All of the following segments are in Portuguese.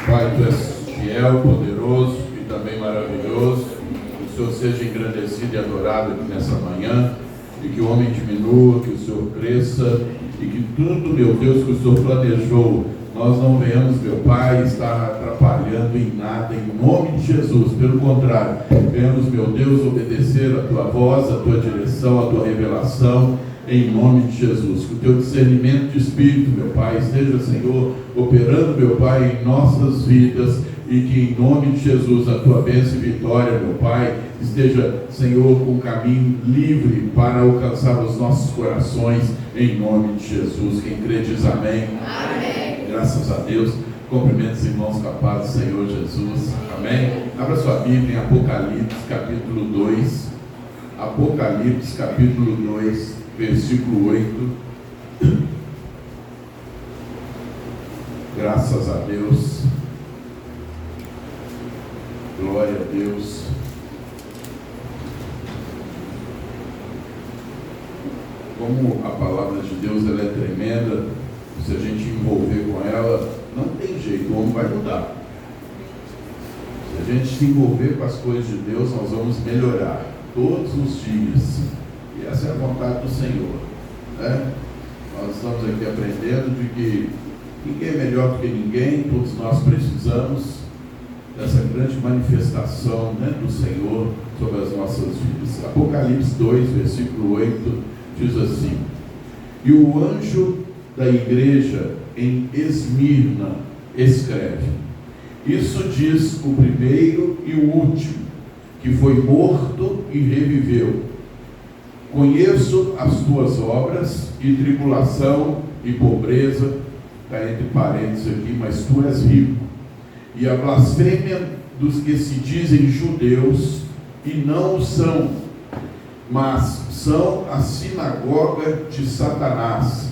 Pai, Tu és fiel, poderoso e também maravilhoso. Que o Senhor seja engrandecido e adorado aqui nessa manhã, e que o homem diminua, que o Senhor cresça, e que tudo, meu Deus, que o Senhor planejou, nós não venhamos, meu Pai, estar atrapalhando em nada, em nome de Jesus. Pelo contrário, venhamos, meu Deus, obedecer a Tua voz, a Tua direção, a Tua revelação, em nome de Jesus. Que o Teu discernimento de Espírito, meu Pai, esteja, Senhor, operando, meu Pai, em nossas vidas, e que em nome de Jesus a Tua bênção e vitória, meu Pai, esteja, Senhor, com um caminho livre para alcançar os nossos corações, em nome de Jesus. Quem crê diz amém. Amém. Graças a Deus. Cumprimento os irmãos com a paz do Senhor Jesus. Amém. Abra sua Bíblia em Apocalipse, capítulo 2. Apocalipse, capítulo 2, versículo 8. Graças a Deus. Glória a Deus. Como a palavra de Deus ela é tremenda, se a gente envolver com ela, não tem jeito, o homem vai mudar. Se a gente se envolver com as coisas de Deus, nós vamos melhorar todos os dias. E essa é a vontade do Senhor, né? Nós estamos aqui aprendendo de que ninguém é melhor do que ninguém, todos nós precisamos dessa grande manifestação, né, do Senhor sobre as nossas vidas. Apocalipse 2, versículo 8, diz assim: e o anjo da igreja em Esmirna escreve: isso diz o primeiro e o último, que foi morto e reviveu. Conheço as tuas obras, e tribulação e pobreza, está entre parênteses aqui, mas tu és rico, e a blasfêmia dos que se dizem judeus e não o são, mas são a sinagoga de Satanás.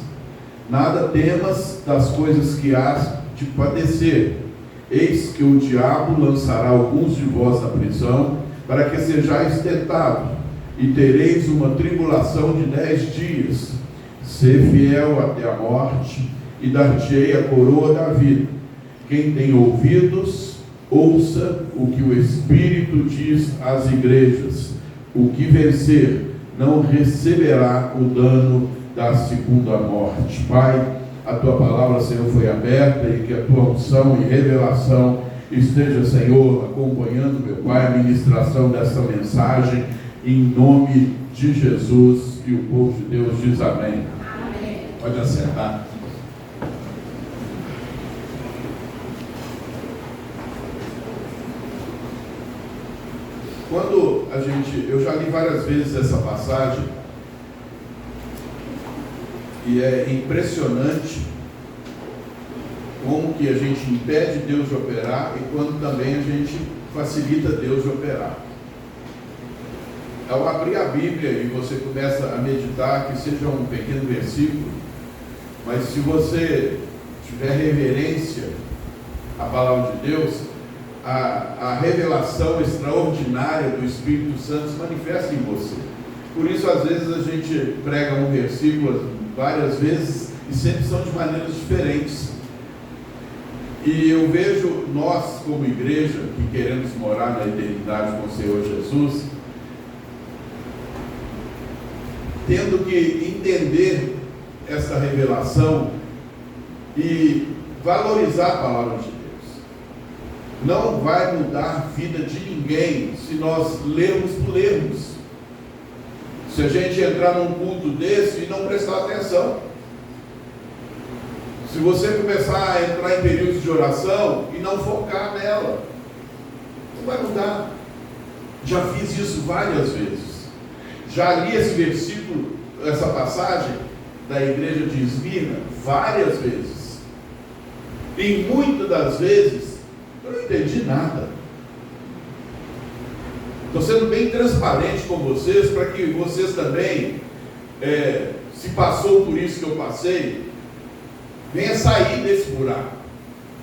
Nada temas das coisas que hás de padecer. Eis que o diabo lançará alguns de vós na prisão, para que sejais tentados, e tereis uma tribulação de 10 dias. Sê fiel até a morte, e dar-te-ei a coroa da vida. Quem tem ouvidos, ouça o que o Espírito diz às igrejas. O que vencer não receberá o dano da segunda morte. Pai, a Tua palavra, Senhor, foi aberta, e que a Tua unção e revelação esteja, Senhor, acompanhando, meu Pai, a ministração dessa mensagem, em nome de Jesus. E o povo de Deus diz amém. Amém. Pode assentar. Quando eu já li várias vezes essa passagem, e é impressionante como que a gente impede Deus de operar e quando também a gente facilita Deus de operar. Ao abrir a Bíblia e você começa a meditar, que seja um pequeno versículo, mas se você tiver reverência à palavra de Deus, a revelação extraordinária do Espírito Santo se manifesta em você. Por isso, às vezes, a gente prega um versículo várias vezes e sempre são de maneiras diferentes. E eu vejo nós, como igreja, que queremos morar na eternidade com o Senhor Jesus, tendo que entender essa revelação e valorizar a palavra de Deus. Não vai mudar a vida de ninguém se nós lermos por lermos. Se a gente entrar num culto desse e não prestar atenção. Se você começar a entrar em períodos de oração e não focar nela, não vai mudar. Já fiz isso várias vezes. Já li esse versículo, essa passagem da igreja de Esmirna várias vezes. E muitas das vezes eu não entendi nada. Estou sendo bem transparente com vocês, para que vocês também, se passou por isso que eu passei, venha sair desse buraco.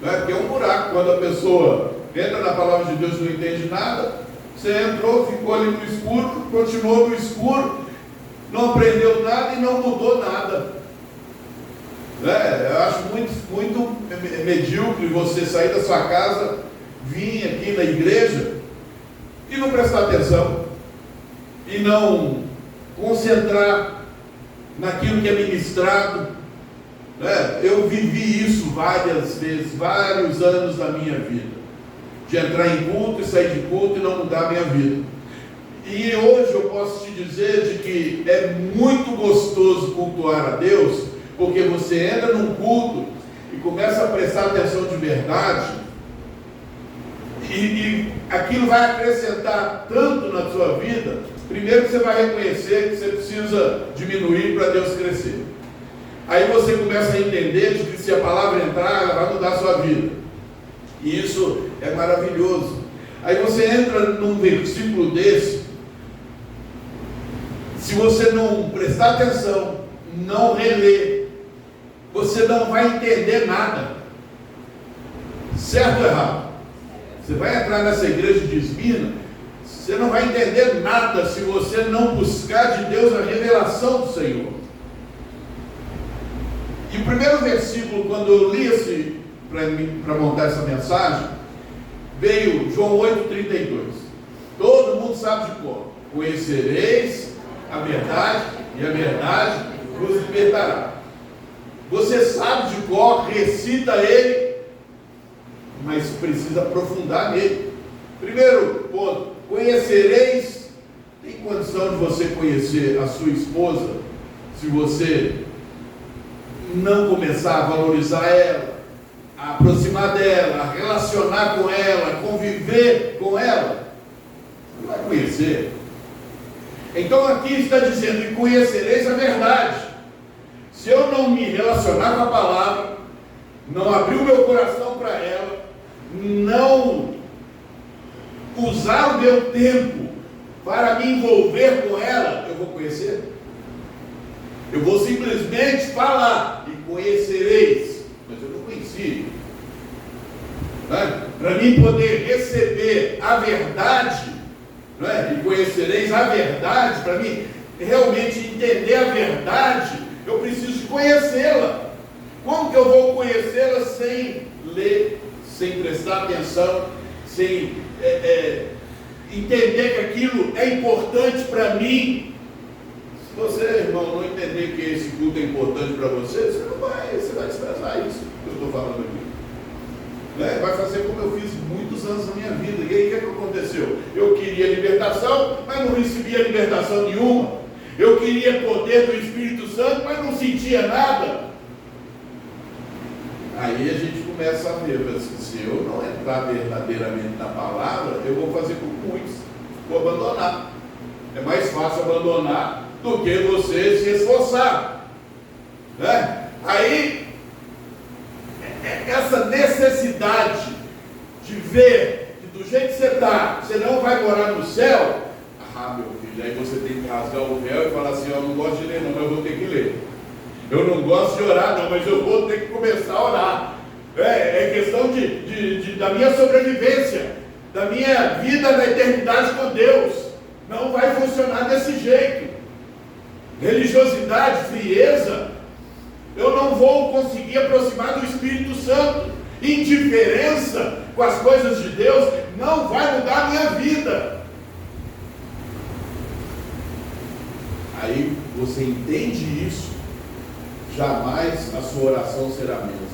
Não é? Porque é um buraco, quando a pessoa entra na palavra de Deus e não entende nada, você entrou, ficou ali no escuro, continuou no escuro, não aprendeu nada e não mudou nada. Né? Eu acho muito medíocre você sair da sua casa, vir aqui na igreja e não prestar atenção, e não concentrar naquilo que é ministrado. Né? Eu vivi isso várias vezes, vários anos da minha vida, de entrar em culto e sair de culto e não mudar a minha vida. E hoje eu posso te dizer de que é muito gostoso cultuar a Deus, porque você entra num culto e começa a prestar atenção de verdade, e aquilo vai acrescentar tanto na sua vida. Primeiro você vai reconhecer que você precisa diminuir para Deus crescer. Aí você começa a entender de que se a palavra entrar, ela vai mudar a sua vida. E isso é maravilhoso. Aí você entra num versículo desse, se você não prestar atenção, não reler, você não vai entender nada. Certo ou errado? Você vai entrar nessa igreja de Esmirna, você não vai entender nada se você não buscar de Deus a revelação do Senhor. E o primeiro versículo, quando eu li para montar essa mensagem, veio João 8,32. Todo mundo sabe de cor. Conhecereis a verdade, e a verdade vos libertará. Você sabe de cor, recita ele, mas precisa aprofundar nele. Primeiro ponto, conhecereis. Tem condição de você conhecer a sua esposa se você não começar a valorizar ela, a aproximar dela, a relacionar com ela, a conviver com ela? Não vai conhecer. Então aqui está dizendo que conhecereis a verdade. Se eu não me relacionar com a palavra, não abrir o meu coração para ela, não usar o meu tempo para me envolver com ela, eu vou conhecer? Eu vou simplesmente falar, e conhecereis, mas eu não conheci. Né? Para mim poder receber a verdade, né? E conhecereis a verdade, para mim realmente entender a verdade, eu preciso de conhecê-la. Como que eu vou conhecê-la sem ler, sem prestar atenção, sem entender que aquilo é importante para mim? Se você, irmão, não entender que esse culto é importante para você, você vai desprezar isso que eu estou falando aqui. Né? Vai fazer como eu fiz muitos anos da minha vida. E aí o que aconteceu? Eu queria libertação, mas não recebia libertação nenhuma. Eu queria poder do Espírito Santo, mas não sentia nada. Aí a gente começa a ver, assim, se eu não entrar verdadeiramente na palavra, eu vou fazer como muitos, vou abandonar. É mais fácil abandonar do que você se esforçar. Né? Aí, essa necessidade de ver que do jeito que você está, você não vai morar no céu. Ah, meu filho, aí você tem que rasgar o véu e falar assim: eu não gosto de ler não, mas eu vou ter que ler. Eu não gosto de orar não, mas eu vou ter que começar a orar. É questão da minha sobrevivência, da minha vida na eternidade com Deus. Não vai funcionar desse jeito. Religiosidade, frieza, eu não vou conseguir aproximar do Espírito Santo. Indiferença com as coisas de Deus não vai mudar a minha vida. Aí você entende isso, jamais a sua oração será a mesma.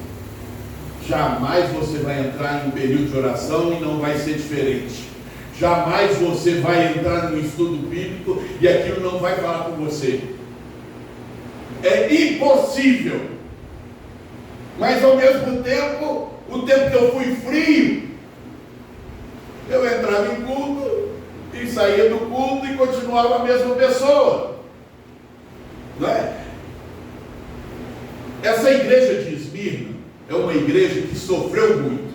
Jamais você vai entrar em um período de oração e não vai ser diferente. Jamais você vai entrar no estudo bíblico e aquilo não vai falar com você. É impossível. Mas ao mesmo tempo, o tempo que eu fui frio, eu entrava em culto e saía do culto e continuava a mesma pessoa. Não é? Essa igreja de Esmirna é uma igreja que sofreu muito.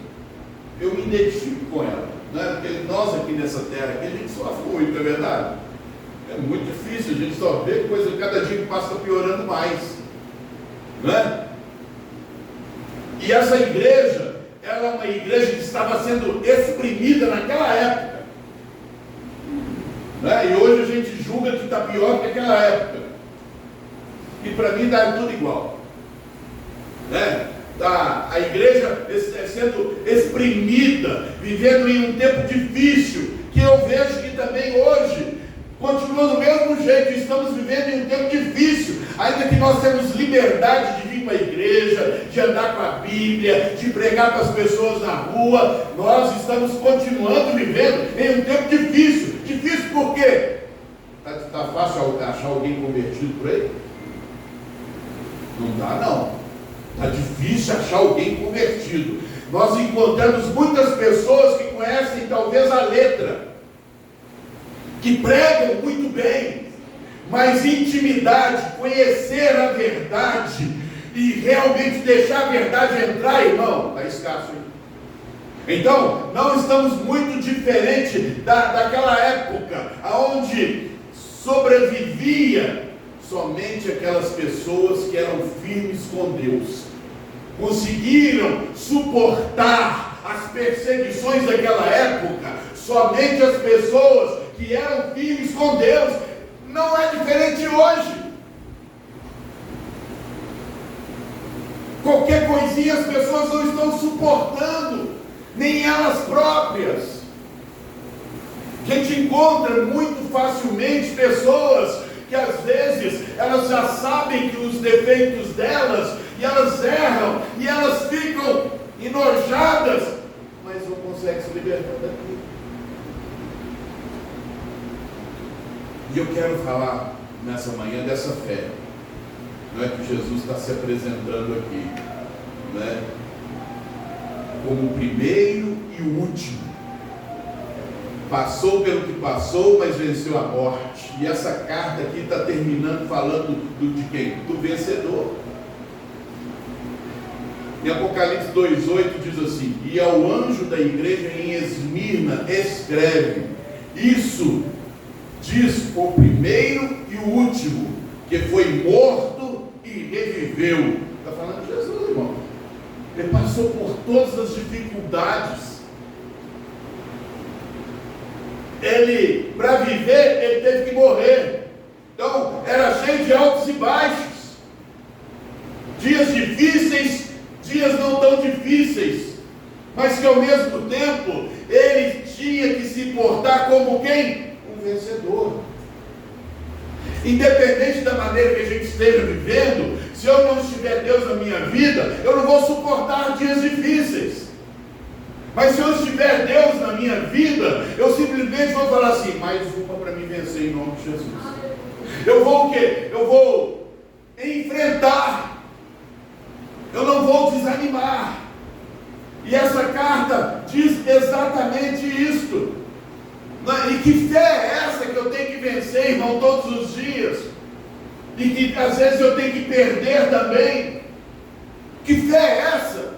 Eu me identifico com ela, né? Porque nós aqui nessa terra, aqui, a gente sofre muito, é verdade? É muito difícil, a gente só vê coisa, cada dia que passa piorando mais, né? E essa igreja, ela é uma igreja que estava sendo exprimida naquela época, né? E hoje a gente julga que está pior que aquela época. E para mim dá tudo igual. né? A igreja sendo exprimida, vivendo em um tempo difícil, que eu vejo que também hoje continua do mesmo jeito. Estamos vivendo em um tempo difícil, ainda que nós temos liberdade de vir para a igreja, de andar com a Bíblia, de pregar para as pessoas na rua. Nós estamos continuando vivendo em um tempo difícil. Difícil por quê? Está fácil achar alguém convertido por aí? Não está, não. Está difícil achar alguém convertido. Nós encontramos muitas pessoas que conhecem talvez a letra, que pregam muito bem, mas intimidade, conhecer a verdade e realmente deixar a verdade entrar, irmão, está escasso, hein? Então, não estamos muito diferente daquela época, onde sobrevivia somente aquelas pessoas que eram firmes com Deus, conseguiram suportar as perseguições daquela época, somente as pessoas que eram firmes com Deus. Não é diferente hoje. Qualquer coisinha as pessoas não estão suportando, nem elas próprias. A gente encontra muito facilmente pessoas que às vezes elas já sabem que os defeitos delas, e elas erram, e elas ficam enojadas, mas não conseguem se libertar daquilo. E eu quero falar nessa manhã dessa fé, não é, que Jesus está se apresentando aqui, né, como o primeiro e o último. Passou pelo que passou, mas venceu a morte. E essa carta aqui está terminando falando de quem? Do vencedor. Em Apocalipse 2,8 diz assim: e ao anjo da igreja em Esmirna escreve: isso diz o primeiro e o último, que foi morto e reviveu. Está falando de Jesus, irmão. Ele passou por todas as dificuldades. Ele, para viver, ele teve que morrer. Então, era cheio de altos e baixos. Dias difíceis, dias não tão difíceis. Mas que ao mesmo tempo, ele tinha que se portar como quem? Um vencedor. Independente da maneira que a gente esteja vivendo, se eu não tiver Deus na minha vida, eu não vou suportar dias difíceis. Mas se eu tiver Deus na minha vida, eu simplesmente vou falar assim: mais uma para me vencer em nome de Jesus. Eu vou o quê? Eu vou enfrentar. Eu não vou desanimar. E essa carta diz exatamente isto. E que fé é essa que eu tenho que vencer, irmão, todos os dias? E que às vezes eu tenho que perder também. Que fé é essa?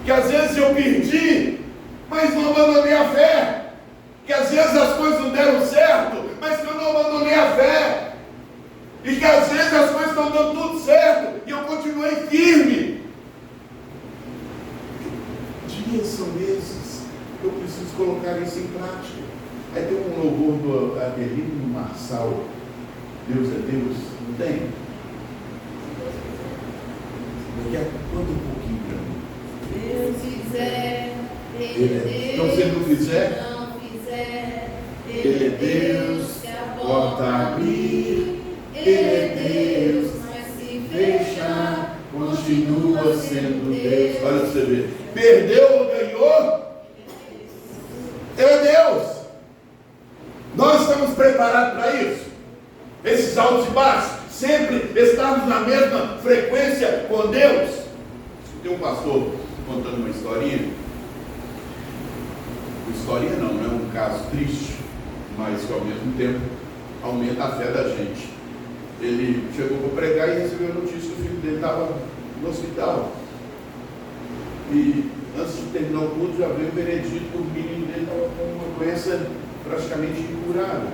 Que às vezes eu perdi, mas não abandonei a fé. Que às vezes as coisas não deram certo, mas que eu não abandonei a fé. E que às vezes as coisas estão dando tudo certo, e eu continuei firme. Dias são esses, eu preciso colocar isso em prática. Aí tem um louvor do Adelino Marçal: Deus é Deus, não tem? Conta um pouquinho para mim. Deus fizer, Ele é Deus. Então, se Ele não fizer, não fizer, Ele é Deus, que a porta abrir. Ele é Deus, mas se fechar, continua sendo Deus. Olha para você ver. Perdeu ou ganhou? Ele é Deus. Nós estamos preparados para isso? Esses altos e baixos, sempre estarmos na mesma frequência com Deus. Tem um pastor contando uma historinha. Historinha não é um caso triste, mas que ao mesmo tempo aumenta a fé da gente. Ele chegou para pregar e recebeu a notícia que o filho dele estava no hospital. E antes de terminar o culto já veio o veredito que o menino dele estava com uma doença praticamente incurável.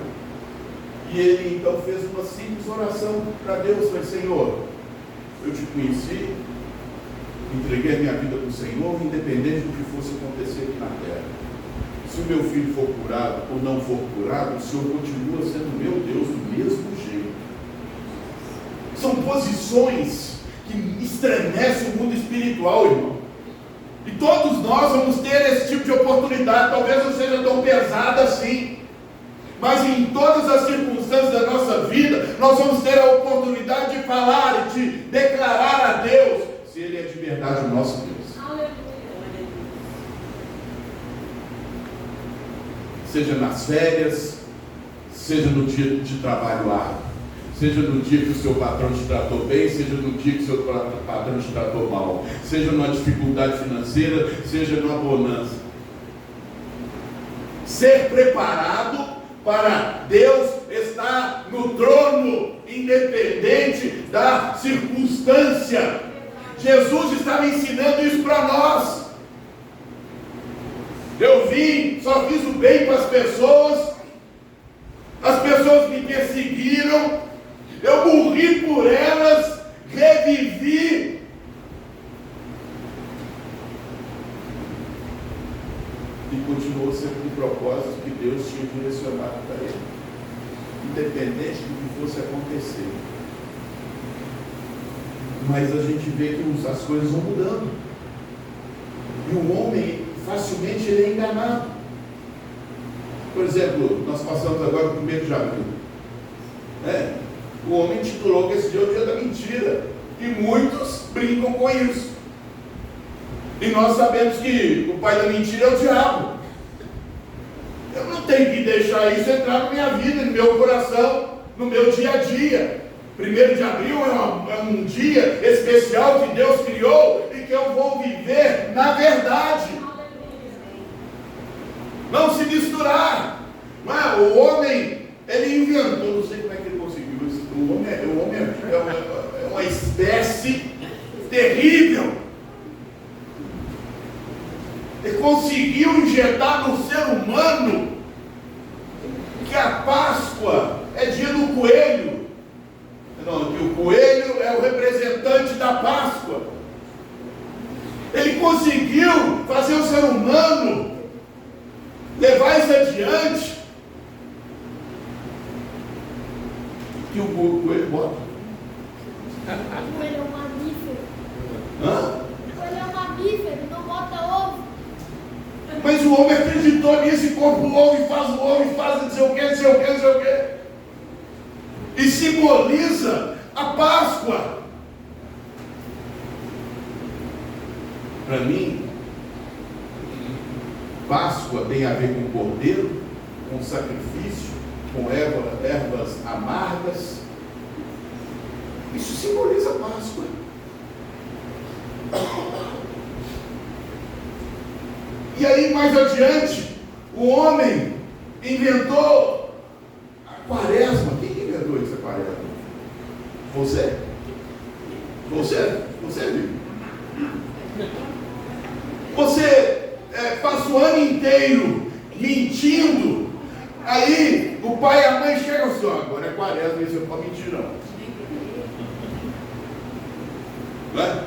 E ele então fez uma simples oração para Deus: falei: Senhor, eu te conheci, entreguei a minha vida para o Senhor, independente do que fosse acontecer aqui na terra. Se o meu filho for curado ou não for curado, o Senhor continua sendo meu Deus do mesmo jeito. São posições que estremece o mundo espiritual, irmão. E todos nós vamos ter esse tipo de oportunidade. Talvez não seja tão pesada assim, mas em todas as circunstâncias da nossa vida, nós vamos ter a oportunidade de falar e de declarar a Deus se Ele é de verdade o nosso Deus. Seja nas férias, seja no dia de trabalho árduo, seja no dia que o seu patrão te tratou bem, seja no dia que o seu patrão te tratou mal, seja numa dificuldade financeira, seja numa bonança. Ser preparado para Deus estar no trono, independente da circunstância. Jesus estava ensinando isso para nós. Eu vim, só fiz o bem para as pessoas me perseguiram, eu morri por elas, revivi. E continuou sendo um propósito que Deus tinha direcionado para ele, independente do que fosse acontecer. Mas a gente vê que as coisas vão mudando, e o homem facilmente ele é enganado. Por exemplo, nós passamos agora o 1º de abril, o homem titulou que esse dia é o dia da mentira, e muitos brincam com isso, e nós sabemos que o pai da mentira é o diabo. Eu não tenho que deixar isso entrar na minha vida, no meu coração, no meu dia a dia. 1º de abril é um dia especial que Deus criou e que eu vou viver na verdade. Não se misturar. Não é? O homem, ele inventou, não sei como é que ele conseguiu isso. O homem é uma espécie terrível. Ele conseguiu injetar no ser humano que a Páscoa é dia do coelho. Não, que o coelho é o representante da Páscoa. Ele conseguiu fazer o ser humano levar isso adiante, que o coelho bota. O coelho é um mamífero. Hã? O coelho é um mamífero, não bota ovo. Mas o homem acreditou nisso e compra o ovo e faz o ovo e faz não sei o que, não sei o que, não sei o que. E simboliza a Páscoa. Para mim, Páscoa tem a ver com cordeiro, com sacrifício, com ervas amargas. Isso simboliza a Páscoa. E aí, mais adiante, o homem inventou a quaresma. Quem inventou isso, a quaresma? Você? Você, viu? Você passa o ano inteiro mentindo. Aí o pai e a mãe chegam assim: ó, agora é quaresma, isso não pode mentir, não. Não é?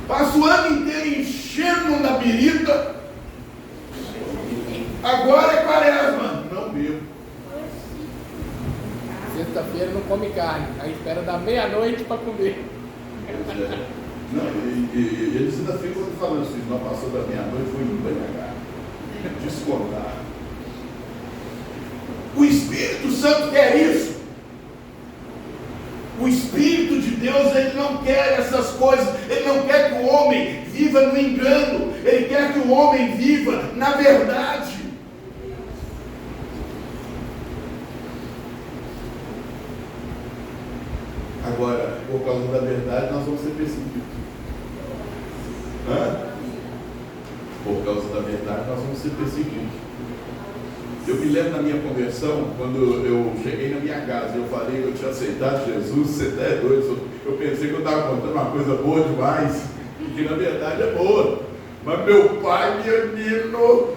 Passa o ano inteiro enchendo na birita. Agora é quaresma. Não bebo. Sexta-feira não come carne, aí espera da meia-noite para comer. Não, e eles ainda ficam falando assim: não passou da meia-noite, foi embriagar, descontar. O Espírito Santo quer isso. O Espírito de Deus, ele não quer essas coisas. Ele não quer que o homem viva no engano. Ele quer que o homem viva na verdade. Agora, por causa da verdade, nós vamos ser perseguidos. Por causa da verdade, nós vamos ser perseguidos. Eu me lembro na minha conversão, quando eu cheguei na minha casa, eu falei que eu tinha aceitado Jesus. Você até é doido. Eu pensei que eu estava contando uma coisa boa demais, que na verdade é boa. Mas meu pai, menino,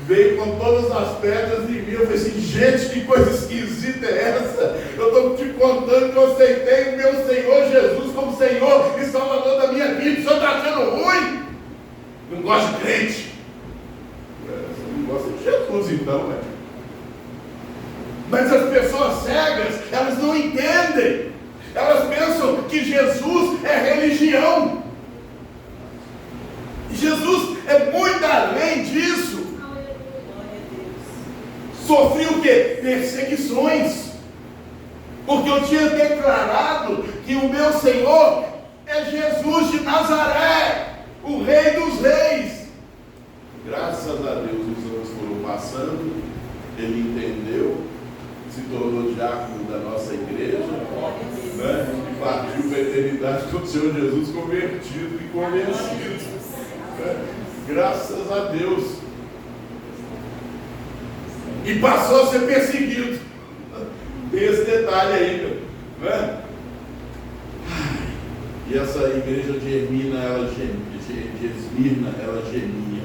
veio com todas as pedras em mim. Eu falei assim: gente, que coisa esquisita é essa? Eu estou te contando que eu aceitei o meu Senhor Jesus como Senhor e Salvador da minha vida. O senhor está achando ruim? Não gosta de crente? Você não gosta de Jesus, então, né? Mas as pessoas cegas, elas não entendem. Elas pensam que Jesus é religião. Jesus é muito além disso. Sofri o quê? Perseguições. Porque eu tinha declarado que o meu Senhor é Jesus de Nazaré, o Rei dos Reis. Graças a Deus os anos foram passando, ele entendeu, se tornou diácono da nossa igreja, né? E partiu para a eternidade com o Senhor Jesus convertido e convencido. Né? Graças a Deus. E passou a ser perseguido. Tem esse detalhe ainda, né? E essa igreja de Esmirna, ela gemia,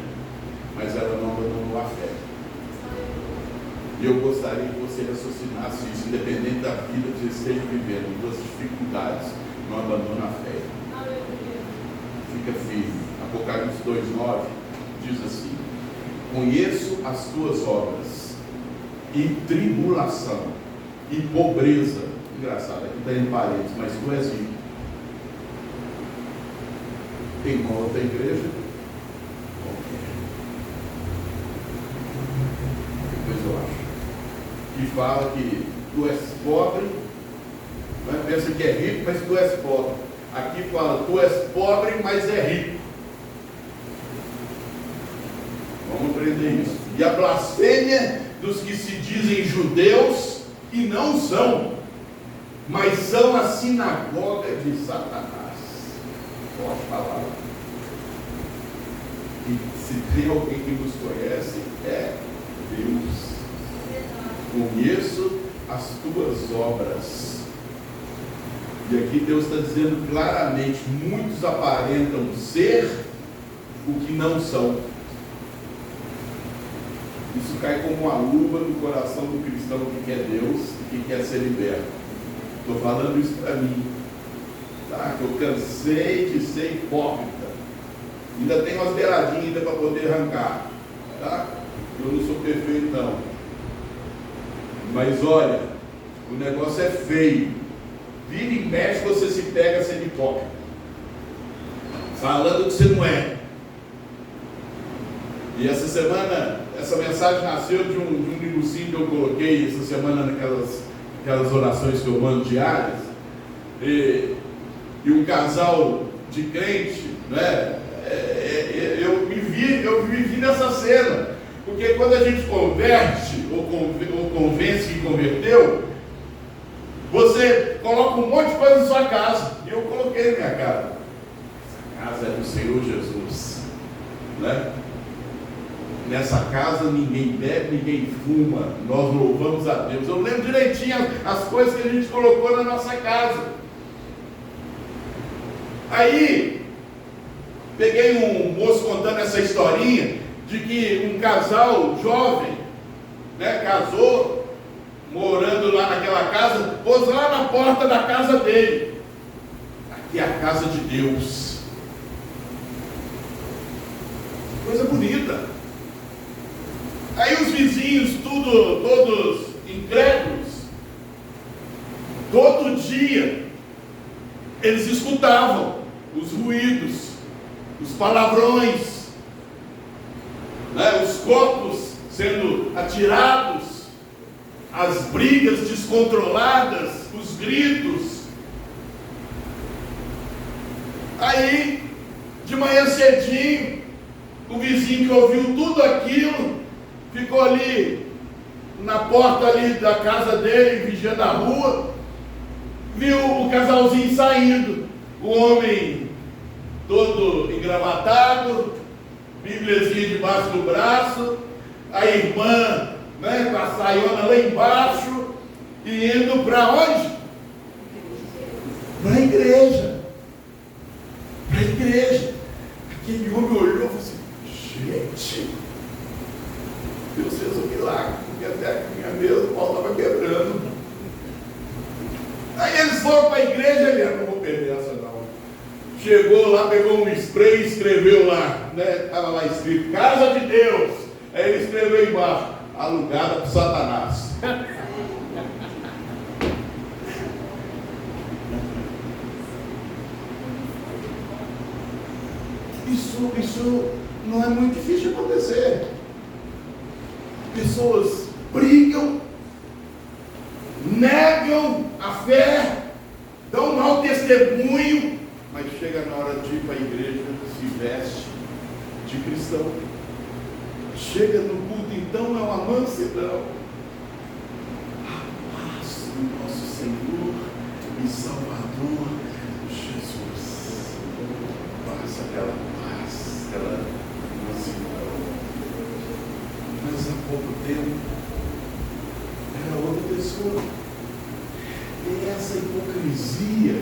mas ela não abandonou a fé. E eu gostaria que você raciocinasse isso, independente da vida que você esteja vivendo, das dificuldades, não abandona a fé. Fica firme. Apocalipse 2:9 diz assim: conheço as tuas obras, e tribulação, e pobreza. Engraçado, aqui está em parênteses, mas tu és rico. Tem uma outra igreja? Depois eu acho. Que fala que tu és pobre, né? Pensa que é rico, mas tu és pobre. Aqui fala, tu és pobre, mas é rico. Vamos aprender isso. E a blasfêmia dos que se dizem judeus e não são, mas são a sinagoga de Satanás. Forte palavra. E se tem alguém que nos conhece, é Deus. Conheço as tuas obras. E aqui Deus está dizendo claramente: muitos aparentam ser o que não são. Isso cai como uma luva no coração do cristão que quer Deus e que quer ser liberto. Estou falando isso para mim, tá? Eu cansei de ser hipócrita. Ainda tem umas beiradinhas ainda para poder arrancar, tá? Eu não sou perfeito não. Mas olha, o negócio é feio. Vira e mexe, você se pega sendo hipócrita, falando que você não é. E essa semana, essa mensagem nasceu de um negocinho que eu coloquei essa semana naquelas orações que eu mando diárias. E um casal de crente, né? Eu me vi nessa cena. Porque quando a gente converte, ou convence que converteu, você coloca um monte de coisa na sua casa. E eu coloquei na minha casa. Essa casa é do Senhor Jesus, né? Nessa casa ninguém bebe, ninguém fuma. Nós louvamos a Deus. Eu lembro direitinho as coisas que a gente colocou na nossa casa. Aí peguei um moço contando essa historinha de que um casal jovem, né, casou, morando lá naquela casa, pôs lá na porta da casa dele: aqui é a casa de Deus. Coisa bonita. Aí os vizinhos, todos incrédulos, todo dia eles escutavam os ruídos, os palavrões, né, os copos sendo atirados, as brigas descontroladas, os gritos. Aí, de manhã cedinho, o vizinho que ouviu tudo aquilo ficou ali na porta ali da casa dele, vigiando a rua, viu o casalzinho saindo, o homem todo engravatado, bíbliazinha debaixo do braço, a irmã, né, com a saiona lá embaixo, e indo para onde? Para a igreja. Para a igreja. Aquele homem olhou e falou assim: gente, Deus fez um milagre, porque até a minha mesa o pau estava quebrando. Aí eles foram para a igreja, ele: não vou perder essa não. Chegou lá, pegou um spray e escreveu lá, né? Estava lá escrito: Casa de Deus. Aí ele escreveu embaixo: alugada para Satanás. Isso não é muito difícil de acontecer. Pessoas brigam, negam a fé, dão um mau testemunho, mas chega na hora de ir para a igreja, se veste de cristão. Chega no culto, então é uma mansidão. A paz do nosso Senhor e Salvador Jesus. Passa aquela paz, aquela mansidão. Mas há pouco tempo era outra pessoa. E essa hipocrisia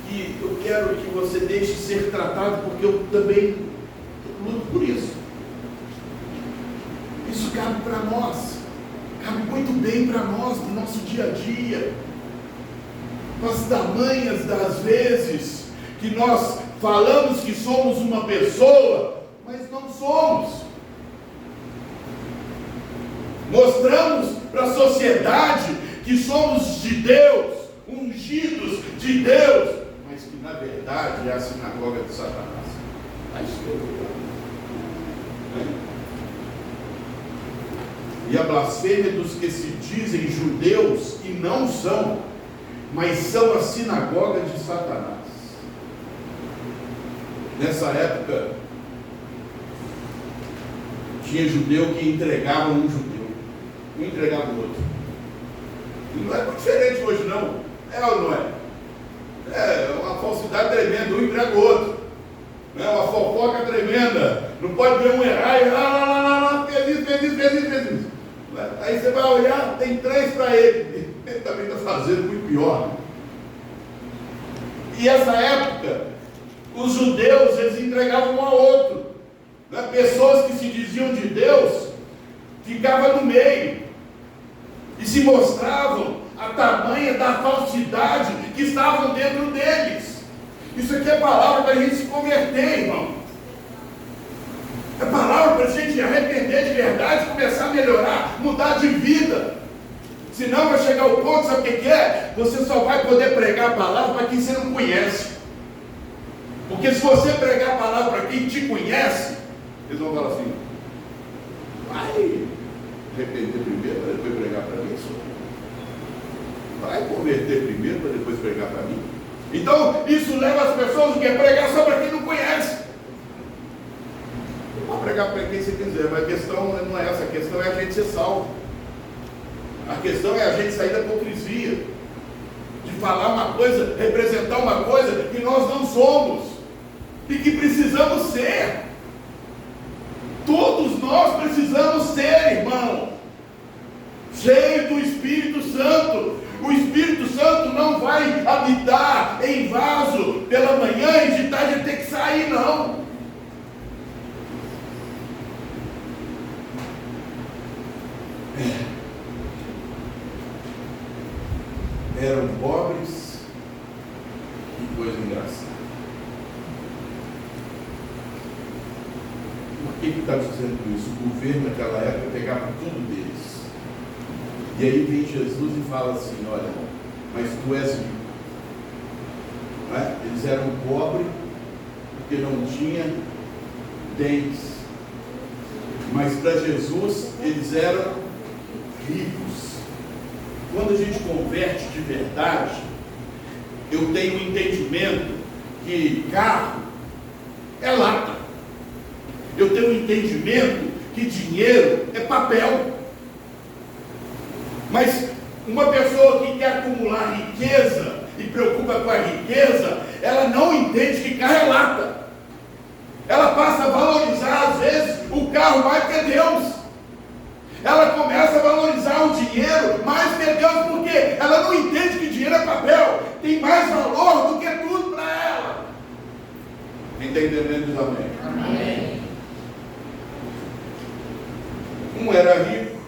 que eu quero que você deixe ser tratado, porque eu também luto por isso. Isso cabe para nós, cabe muito bem para nós, no nosso dia a dia. Nas tamanhas das vezes que nós falamos que somos uma pessoa, mas não somos. Mostramos para a sociedade que somos de Deus, ungidos de Deus, mas que na verdade é a sinagoga de Satanás. E a blasfêmia dos que se dizem judeus e não são, mas são a sinagoga de Satanás. Nessa época, tinha judeu que entregava um judeu, um entregava o outro. E não é muito diferente hoje não, é ou não é? É uma falsidade tremenda, um entrega o outro. É uma fofoca tremenda. Não pode ver um errar e fez isso. Aí você vai olhar, tem 3 para ele. Ele também está fazendo muito pior. E essa época, os judeus, eles entregavam um ao outro. Pessoas que se diziam de Deus, ficavam no meio. E se mostravam a tamanha da falsidade que estavam dentro deles. Isso aqui é palavra para a gente se converter, irmão. É palavra para a gente arrepender de verdade, começar a melhorar, mudar de vida. Senão vai chegar o ponto, sabe o que é? Você só vai poder pregar a palavra para quem você não conhece. Porque se você pregar a palavra para quem te conhece, eles vão falar assim: vai arrepender primeiro para depois pregar para mim? Vai converter primeiro para depois pregar para mim? Então isso leva as pessoas a pregar só para quem não conhece. Pode pregar para quem você quiser, mas a questão não é essa, a questão é a gente ser salvo. A questão é a gente sair da hipocrisia, de falar uma coisa, representar uma coisa que nós não somos e que precisamos ser. Todos nós precisamos ser, irmão, cheio do Espírito Santo. O Espírito Santo não vai habitar em vaso pela manhã e de tarde ele tem que sair, não. Eram pobres, que coisa engraçada. Por que está dizendo isso? O governo naquela época pegava tudo deles. E aí vem Jesus e fala assim: olha, mas tu és rico. Não é? Eles eram pobres porque não tinham dentes. Mas para Jesus eles eram ricos. Quando a gente converte de verdade, eu tenho um entendimento que carro é lata. Eu tenho um entendimento que dinheiro é papel. Mas uma pessoa que quer acumular riqueza e preocupa com a riqueza, ela não entende que carro é lata. Ela passa a valorizar às vezes o carro mais que Deus. Ela começa a valorizar o dinheiro mais que Deus, porque ela não entende que dinheiro é papel, tem mais valor do que tudo para ela. Quem está entendendo diz amém? Amém. Um era rico,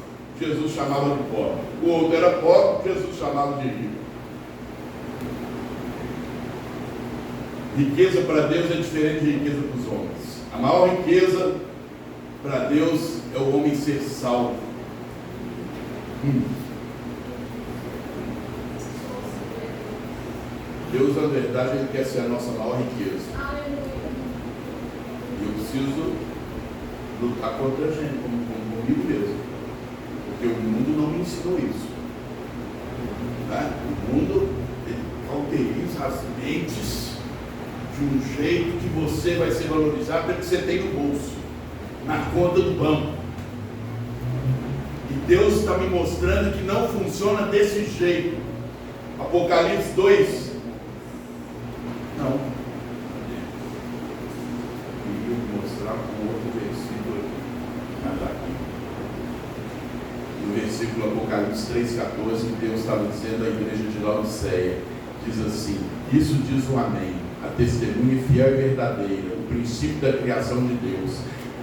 Jesus chamava de pobre. O outro era pobre, Jesus chamava de rico. Riqueza para Deus é diferente de riqueza para os homens. A maior riqueza para Deus é o homem ser salvo. Deus, na verdade, Ele quer ser a nossa maior riqueza. Eu preciso lutar contra a gente, comigo mesmo. Porque o mundo não me ensinou isso. Né? O mundo cauteriza as mentes de um jeito que você vai ser valorizado pelo que você tem no bolso, na conta do banco. E Deus está me mostrando que não funciona desse jeito. Apocalipse 2. Não. Eu queria mostrar um outro versículo aqui. Mas aqui. No versículo Apocalipse 3,14, Deus estava dizendo à igreja de Laodiceia, diz assim: isso diz o Amém, a testemunha fiel e verdadeira, o princípio da criação de Deus.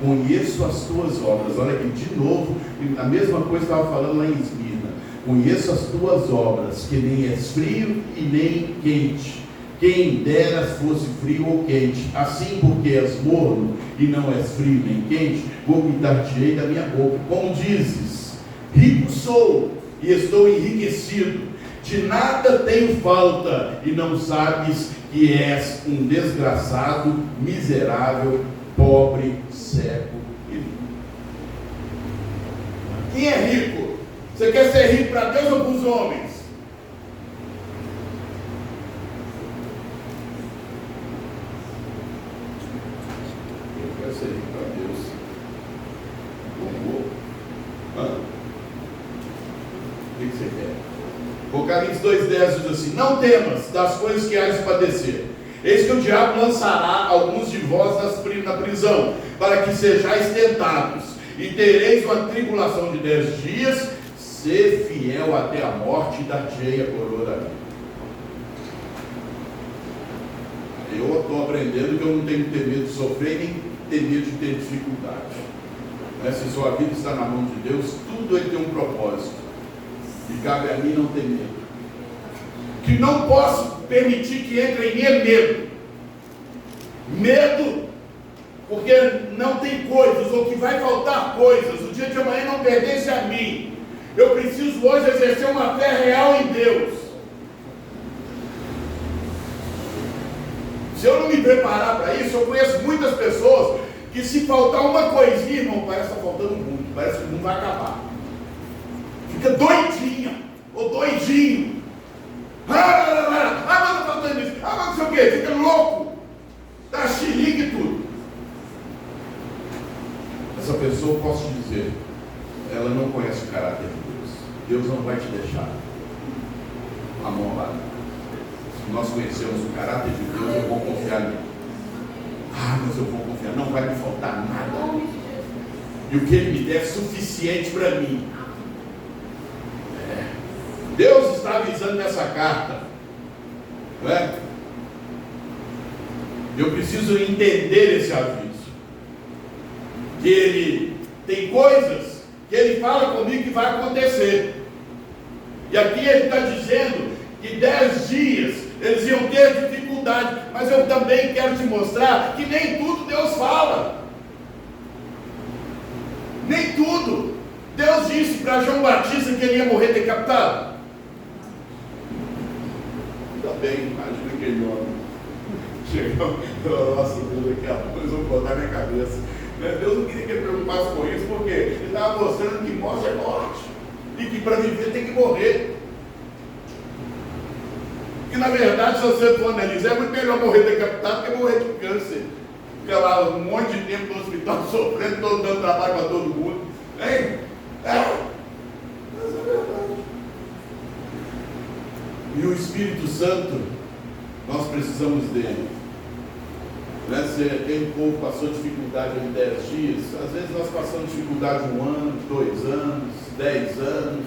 Conheço as tuas obras. Olha aqui, de novo, a mesma coisa estava falando lá em Esmirna. Conheço as tuas obras, que nem és frio e nem quente. Quem dera fosse frio ou quente. Assim, porque és morno e não és frio nem quente, vomitar-te-ei da minha boca. Como dizes, rico sou e estou enriquecido, de nada tenho falta, e não sabes que és um desgraçado, miserável, pobre, cego e nu. Quem é rico? Você quer ser rico para Deus ou para os homens? Eu quero ser rico para Deus. O que você quer? Apocalipse 2,10 diz assim: não temas das coisas que há de padecer. Eis que o diabo lançará alguns de vós na prisão, para que sejais tentados, e tereis uma tribulação de 10 dias. Ser fiel até a morte, e dar-te-ei a coroa da vida. Eu estou aprendendo que eu não tenho que ter medo de sofrer, nem ter medo de ter dificuldade. Se sua vida está na mão de Deus, tudo ele tem um propósito. E cabe a mim não ter medo. Que não posso permitir que entre em mim é medo. Medo, porque não tem coisas, ou que vai faltar coisas. O dia de amanhã não pertence a mim. Eu preciso hoje exercer uma fé real em Deus. Se eu não me preparar para isso, eu conheço muitas pessoas que, se faltar uma coisinha, irmão, parece que está faltando muito, parece que o mundo vai acabar. Fica doidinha, ou doidinho. Mas está faltando isso. Mas não sei o quê, fica louco. Dá xilique e tudo. Essa pessoa, posso te dizer, ela não conhece o caráter de Deus. Deus não vai te deixar a mão lá. Se nós conhecemos o caráter de Deus, eu vou confiar nele. Mas eu vou confiar, não vai me faltar nada. E o que ele me der é suficiente para mim. Deus está avisando nessa carta, não é? Eu preciso entender esse aviso, que ele tem coisas que ele fala comigo que vai acontecer. E aqui ele está dizendo que 10 dias eles iam ter dificuldade, mas eu também quero te mostrar que nem tudo Deus fala. Nem tudo. Deus disse para João Batista que ele ia morrer decapitado. Ainda bem, imagina aquele homem. Chegou, nossa Deus, daqui a pouco eles vão botar na minha cabeça. Deus não queria que ele preocupasse com isso, porque ele estava mostrando que morte é morte. E que para viver tem que morrer. E na verdade, se você for analisar, é muito melhor morrer decapitado que morrer de câncer. Fica lá um monte de tempo no hospital sofrendo, todo dando trabalho para todo mundo. Hein? Mas é verdade. E o Espírito Santo, nós precisamos dele. Se aquele povo passou dificuldade em 10 dias, às vezes nós passamos dificuldade 1 ano, 2 anos, 10 anos,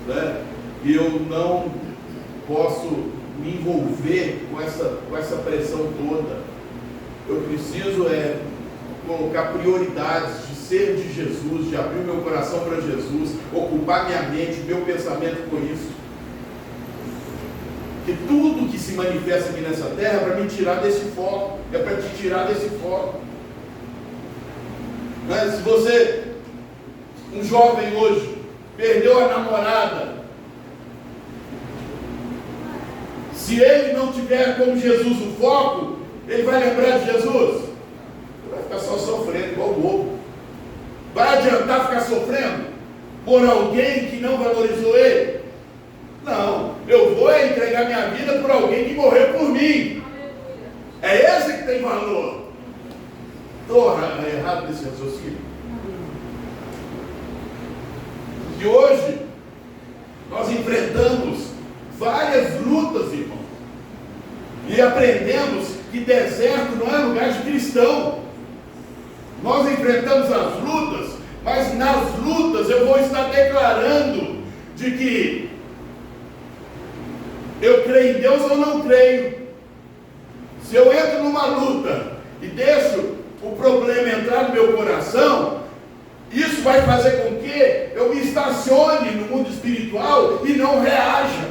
né? E eu não posso me envolver com essa pressão toda. Eu preciso colocar prioridades de ser de Jesus, de abrir meu coração para Jesus, ocupar minha mente, meu pensamento com isso. Que tudo que se manifesta aqui nessa terra é para me tirar desse foco, é para te tirar desse foco. Mas se você, um jovem hoje, perdeu a namorada, se ele não tiver como Jesus o foco, ele vai lembrar de Jesus? Vai ficar só sofrendo, igual o bobo. Vai adiantar ficar sofrendo por alguém que não valorizou ele? Não, eu vou entregar minha vida por alguém que morreu por mim. É esse que tem valor. Estou errado nesse raciocínio? E hoje nós enfrentamos várias lutas, irmão, e aprendemos que deserto não é lugar de cristão. Nós enfrentamos as lutas, mas nas lutas eu vou estar declarando de que eu creio em Deus ou não creio. Se eu entro numa luta e deixo o problema entrar no meu coração, isso vai fazer com que eu me estacione no mundo espiritual e não reaja.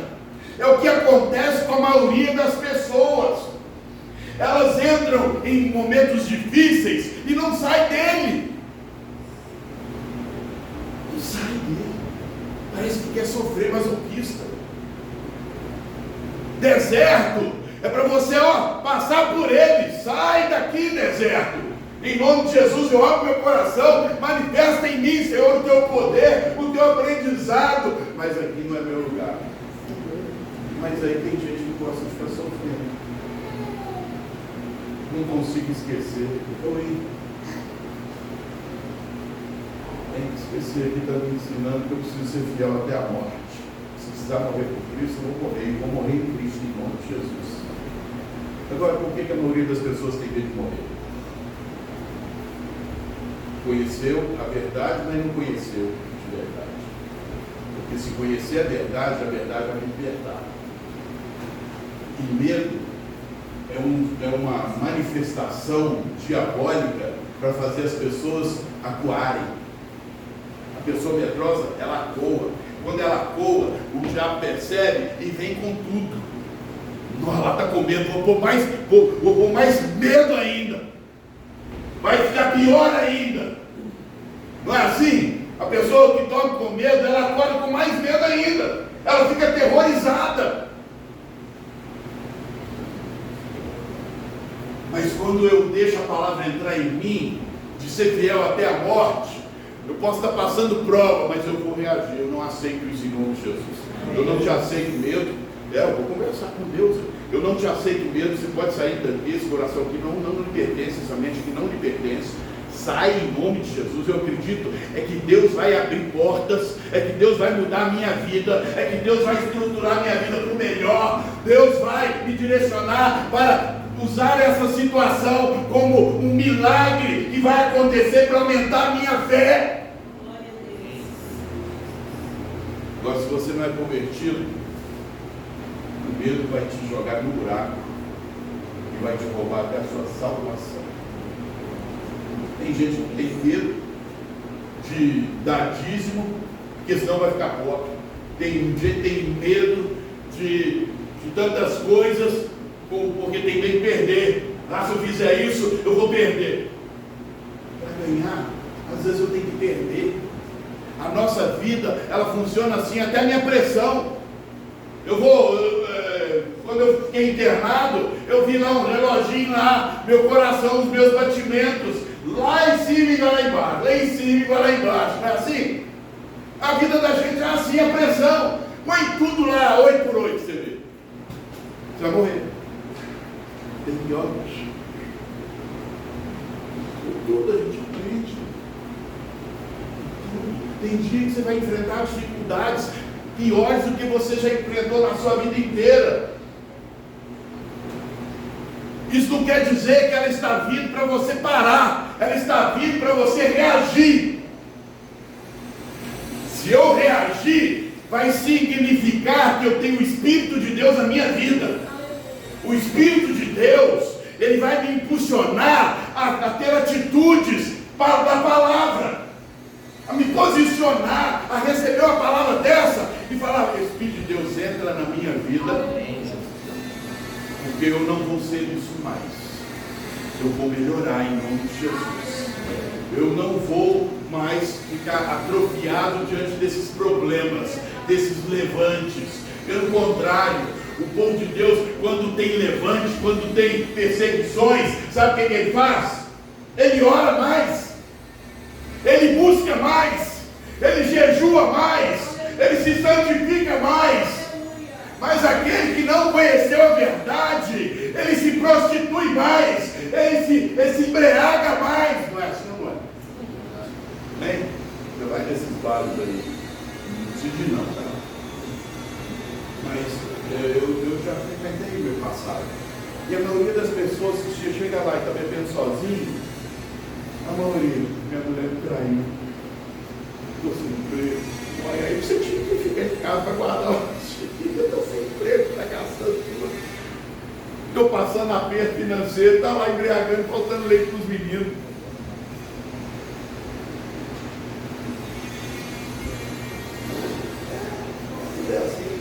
É o que acontece com a maioria das pessoas. Elas entram em momentos difíceis e não saem dele. Não sai dele. Parece que quer sofrer masoquista. Deserto é para você, passar por ele. Sai daqui, deserto. Em nome de Jesus, eu abro meu coração. Manifesta em mim, Senhor, o teu poder, o teu aprendizado. Mas aqui não é meu lugar. Mas aí tem gente que gosta de ficar sofrendo. Não consigo esquecer. Tem que esquecer que está me ensinando que eu preciso ser fiel até a morte. Se precisar morrer por Cristo, eu vou morrer. E vou morrer em Cristo, em nome de Jesus. Agora, por que a maioria das pessoas tem medo de morrer? Conheceu a verdade, mas não conheceu de verdade. Porque se conhecer a verdade vai me libertar. E medo é uma manifestação diabólica para fazer as pessoas acuarem. A pessoa medrosa, ela coa. Quando ela coa, o diabo percebe e vem com tudo. Não, ela está com medo, vou pôr mais medo ainda. Vai ficar pior ainda. Não é assim? A pessoa que dorme com medo, ela acorda com mais medo ainda. Ela fica aterrorizada. Mas quando eu deixo a palavra entrar em mim, de ser fiel até a morte, eu posso estar passando prova, mas eu vou reagir. Eu não aceito isso em nome de Jesus. Eu não te aceito medo. Eu vou conversar com Deus. Eu não te aceito medo. Você pode sair desse coração que não lhe pertence, essa mente que não lhe pertence. Sai em nome de Jesus. Eu acredito é que Deus vai abrir portas, é que Deus vai mudar a minha vida, é que Deus vai estruturar a minha vida para o melhor. Deus vai me direcionar para usar essa situação como um milagre que vai acontecer para aumentar a minha fé. Agora, se você não é convertido, o medo vai te jogar no buraco e vai te roubar até a sua salvação. Tem gente que tem medo de dar dízimo, porque senão vai ficar pobre. Tem gente que tem medo de tantas coisas, porque tem medo de perder. Se eu fizer isso, eu vou perder. Para ganhar, às vezes eu tenho que perder. A nossa vida, ela funciona assim, até a minha pressão. Quando eu fiquei internado, eu vi lá um reloginho lá, meu coração, os meus batimentos, lá em cima e lá embaixo, lá em cima e lá embaixo, não é assim? A vida da gente é assim, a pressão. Põe tudo lá, 8 por 8, você vê. Você vai morrer. Tem pior. Tudo a gente aprende. Tem dia que você vai enfrentar dificuldades piores do que você já enfrentou na sua vida inteira. Isso não quer dizer que ela está vindo para você parar. Ela está vindo para você reagir. Se eu reagir, vai significar que eu tenho o Espírito de Deus na minha vida. O Espírito de Deus, ele vai me impulsionar a ter atitudes da palavra, a me posicionar, a receber uma palavra dessa e falar: Espírito de Deus, entra na minha vida, porque eu não vou ser isso mais. Eu vou melhorar em nome de Jesus. Eu não vou mais ficar atrofiado diante desses problemas, desses levantes. Pelo contrário, o povo de Deus, quando tem levantes, quando tem perseguições, sabe o que ele faz? ele ora mais, ele busca mais, ele jejua mais, ele se santifica mais. Mas aquele que não conheceu a verdade, ele se prostitui mais, ele se embriaga mais. Não é assim, não é? Nem? Você vai nesses bares aí, não precisa de não, tá? Mas eu já frequentei o meu passado. E a maioria das pessoas que chega lá e está bebendo sozinho, a maioria, minha mulher me traiu, estou sem emprego. Olha, aí você tinha que ficar em casa para guardar o eu estou sem emprego, está gastando tudo. Estou passando aperto financeiro, está lá embriagando, faltando leite para os meninos. É assim,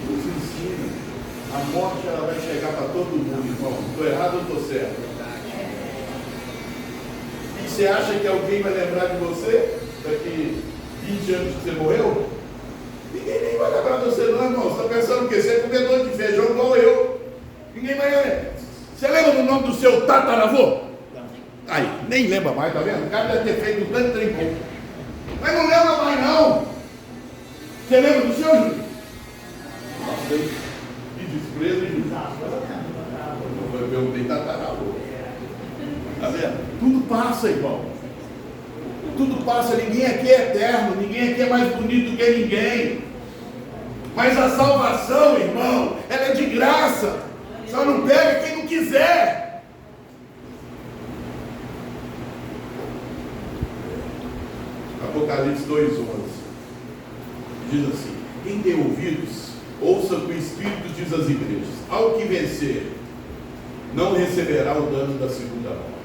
nos ensina. A morte ela vai chegar para todo mundo, irmão. Estou errado ou estou certo? E você acha que alguém vai lembrar de você daqui 20 anos que você morreu? Ninguém nem vai lembrar de você não, irmão. Você está pensando o quê? Você é comedor de feijão igual eu. Ninguém vai lembrar. Você lembra do nome do seu tataravô? Aí, nem lembra mais, tá vendo? O cara deve ter feito um tanto de trem. Mas não lembra mais não. Você lembra do seu, Júlio? Nossa, que desprezo, Júlio. Eu perguntei tataravô. Tá vendo? Tudo passa, irmão. Tudo passa, ninguém aqui é eterno, ninguém aqui é mais bonito do que ninguém. Mas a salvação, irmão, ela é de graça. Só não pega quem não quiser. Apocalipse 2:11 diz assim: quem tem ouvidos, ouça o que o Espírito diz às igrejas. Ao que vencer, não receberá o dano da segunda morte.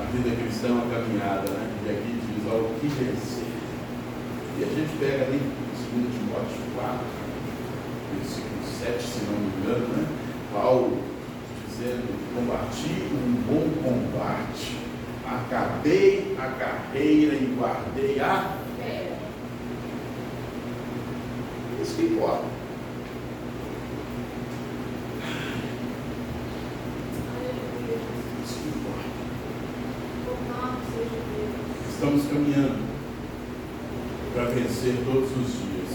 A vida cristã é uma caminhada, né? E aqui diz ao que vencer. E a gente pega ali em 2 Timóteo 4, versículo 7, se não me engano, né? Paulo dizendo: combati um bom combate, acabei a carreira e guardei a fé. Isso que importa. Isso que importa. Estamos caminhando para vencer todos os dias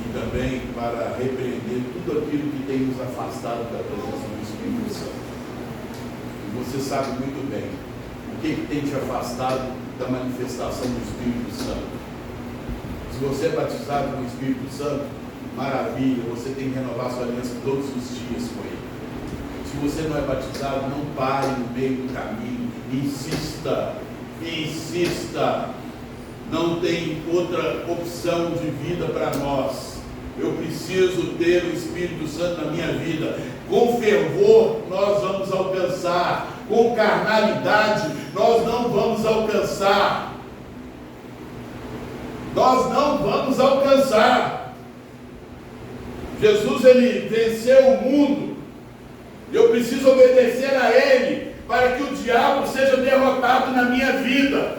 e também para repreender tudo aquilo que tem nos afastado da presença do Espírito Santo. E você sabe muito bem o que tem te afastado da manifestação do Espírito Santo. Se você é batizado com o Espírito Santo, maravilha, você tem que renovar sua aliança todos os dias com Ele. Se você não é batizado, não pare no meio do caminho, insista, insista. Não tem outra opção de vida para nós. Eu preciso ter o Espírito Santo na minha vida. Com fervor nós vamos alcançar, com carnalidade nós não vamos alcançar. Nós não vamos alcançar. Jesus, ele venceu o mundo. Eu preciso obedecer a Ele para que o diabo seja derrotado na minha vida.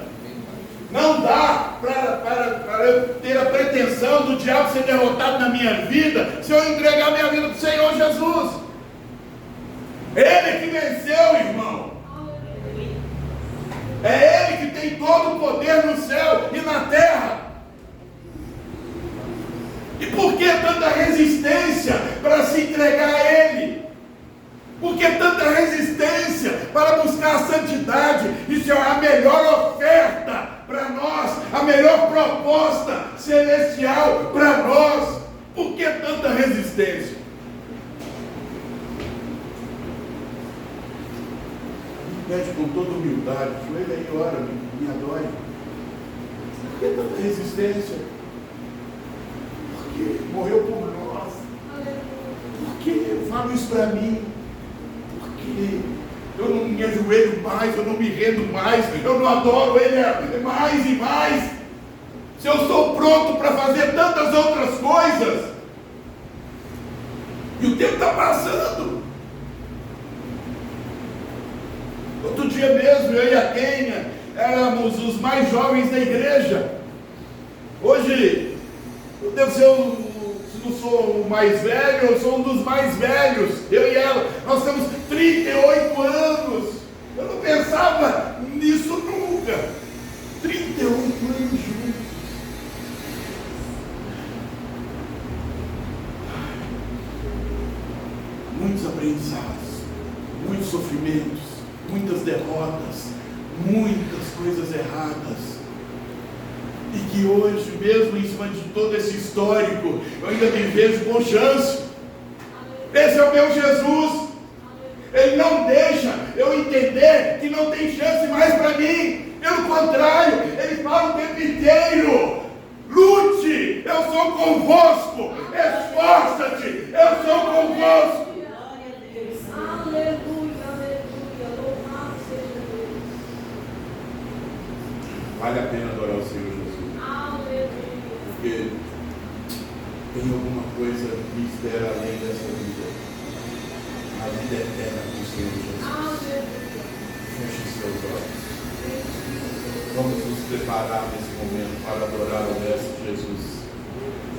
Não dá para eu ter a pretensão do diabo ser derrotado na minha vida se eu entregar minha vida para o Senhor Jesus. Ele que venceu, irmão. É Ele que tem todo o poder no céu e na terra. E por que tanta resistência para se entregar a Ele? Por que tanta resistência para buscar a santidade? Isso é a melhor oferta para nós, a melhor proposta celestial para nós. Por que tanta resistência? Pede com toda humildade, joelha aí, ora, me adore. Por que tanta resistência? Porque morreu por nós. Porque eu falo isso para mim. Porque eu não me ajoelho mais, eu não me rendo mais, eu não adoro Ele mais e mais. Se eu sou pronto para fazer tantas outras coisas, e o tempo está passando. Outro dia mesmo, eu e a Kênia éramos os mais jovens da igreja. Hoje, eu devo ser, se tu sou o mais velho, eu sou um dos mais velhos, eu e ela, nós temos 38 anos. Eu não pensava nisso nunca. 38 anos juntos. Muitos aprendizados, muitos sofrimentos, muitas derrotas, muitas coisas erradas. E que hoje, mesmo em cima de todo esse histórico, eu ainda me vejo com chance. Esse é o meu Jesus. Ele não deixa eu entender que não tem chance mais para mim. Pelo contrário, Ele fala o tempo inteiro: lute, eu sou convosco. Esforça-te, eu sou convosco. Aleluia, aleluia, louvado seja Deus. Vale a pena adorar o Senhor Jesus. Aleluia. Porque tem alguma coisa que espera além dessa vida. A vida eterna do Senhor Jesus. Aleluia. Feche seus olhos. Vamos nos preparar nesse momento para adorar o Mestre Jesus.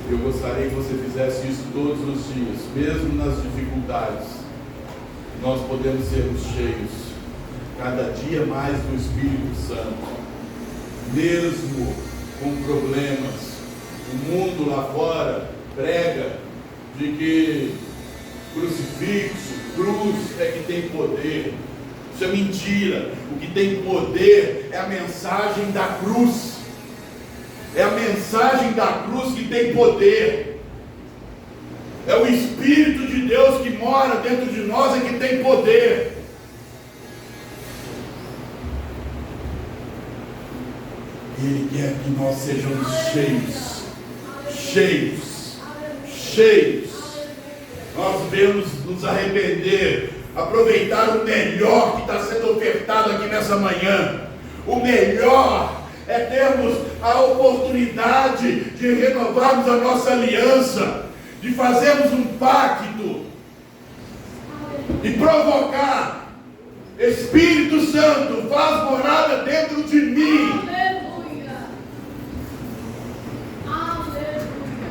Eu gostaria que você fizesse isso todos os dias, mesmo nas dificuldades. Nós podemos sermos cheios cada dia mais do Espírito Santo. Mesmo com problemas, o mundo lá fora prega de que crucifixo, cruz é que tem poder. Isso é mentira. O que tem poder é a mensagem da cruz. É a mensagem da cruz que tem poder. É o Espírito de Deus que mora dentro de nós é que tem poder. Ele quer que nós sejamos cheios, cheios, cheios. Nós devemos nos arrepender, aproveitar o melhor que está sendo ofertado aqui nessa manhã. O melhor é termos a oportunidade de renovarmos a nossa aliança, de fazermos um pacto e provocar. Espírito Santo, faz morada